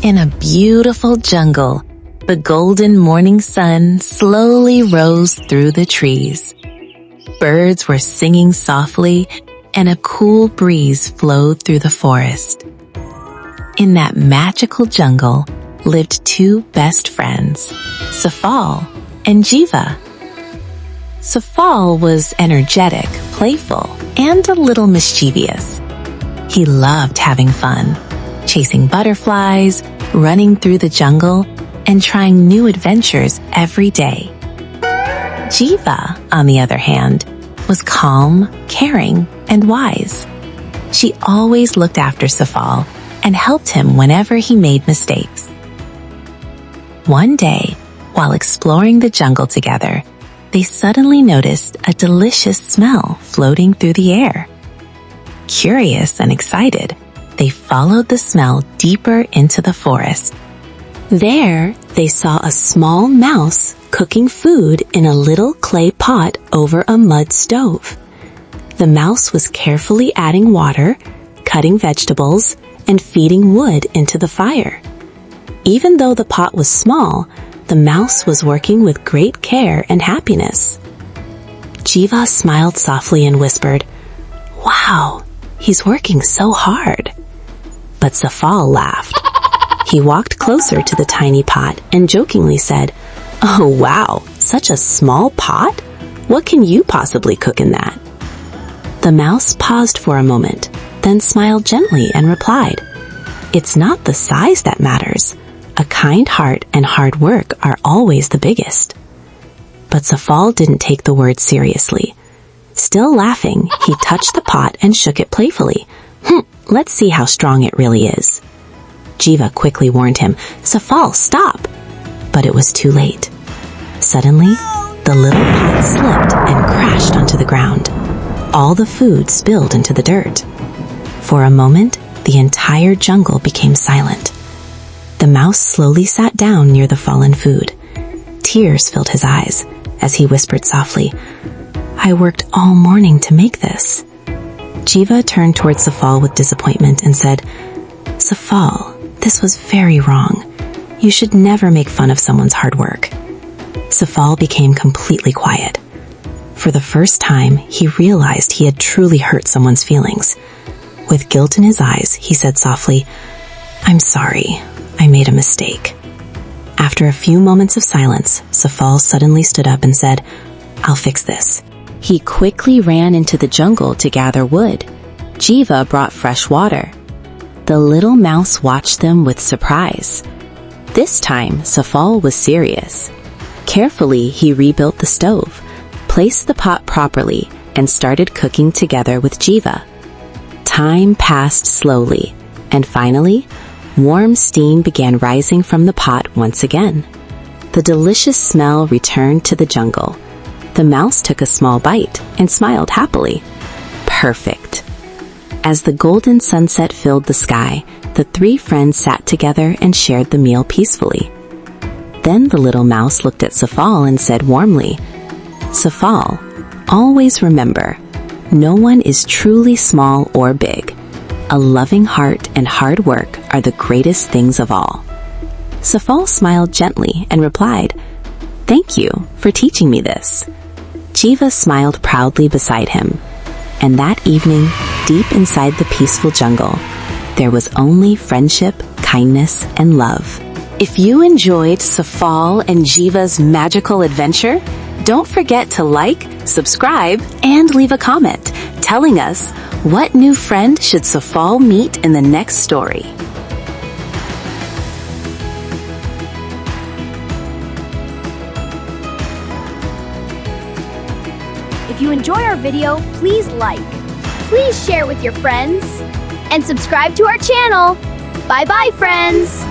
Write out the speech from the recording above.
In a beautiful jungle, the golden morning sun slowly rose through the trees. Birds were singing softly, and a cool breeze flowed through the forest. In that magical jungle lived two best friends, Safal and Jiva. Safal was energetic, playful, and a little mischievous. He loved having fun, chasing butterflies, running through the jungle, and trying new adventures every day. Jiva, on the other hand, was calm, caring, and wise. She always looked after Safal and helped him whenever he made mistakes. One day, while exploring the jungle together, they suddenly noticed a delicious smell floating through the air. Curious and excited, they followed the smell deeper into the forest. There, they saw a small mouse cooking food in a little clay pot over a mud stove. The mouse was carefully adding water, cutting vegetables, and feeding wood into the fire. Even though the pot was small, the mouse was working with great care and happiness. Jiva smiled softly and whispered, "Wow, he's working so hard." But Safal laughed. He walked closer to the tiny pot and jokingly said, "Oh wow, such a small pot? What can you possibly cook in that?" The mouse paused for a moment, then smiled gently and replied, "It's not the size that matters. A kind heart and hard work are always the biggest." But Safal didn't take the word seriously. Still laughing, he touched the pot and shook it playfully. Let's see how strong it really is." Jiva quickly warned him, "Safal, stop!" But it was too late. Suddenly, the little pot slipped and crashed onto the ground. All the food spilled into the dirt. For a moment, the entire jungle became silent. The mouse slowly sat down near the fallen food. Tears filled his eyes as he whispered softly, "I worked all morning to make this." Jiva turned towards Safal with disappointment and said, "Safal, this was very wrong. You should never make fun of someone's hard work." Safal became completely quiet. For the first time, he realized he had truly hurt someone's feelings. With guilt in his eyes, he said softly, "I'm sorry. I made a mistake." After a few moments of silence, Safal suddenly stood up and said, "I'll fix this." He quickly ran into the jungle to gather wood. Jiva brought fresh water. The little mouse watched them with surprise. This time, Safal was serious. Carefully, he rebuilt the stove, placed the pot properly, and started cooking together with Jiva. Time passed slowly, and finally, warm steam began rising from the pot once again. The delicious smell returned to the jungle. The mouse took a small bite and smiled happily. Perfect. As the golden sunset filled the sky, the three friends sat together and shared the meal peacefully. Then the little mouse looked at Safal and said warmly, "Safal, always remember, no one is truly small or big. A loving heart and hard work are the greatest things of all." Safal smiled gently and replied, "Thank you for teaching me this." Jiva smiled proudly beside him. And that evening, deep inside the peaceful jungle, there was only friendship, kindness, and love. If you enjoyed Safal and Jiva's magical adventure, don't forget to like, subscribe, and leave a comment telling us what new friend should Safal meet in the next story. If you enjoy our video, please like, please share with your friends, and subscribe to our channel. Bye-bye, friends!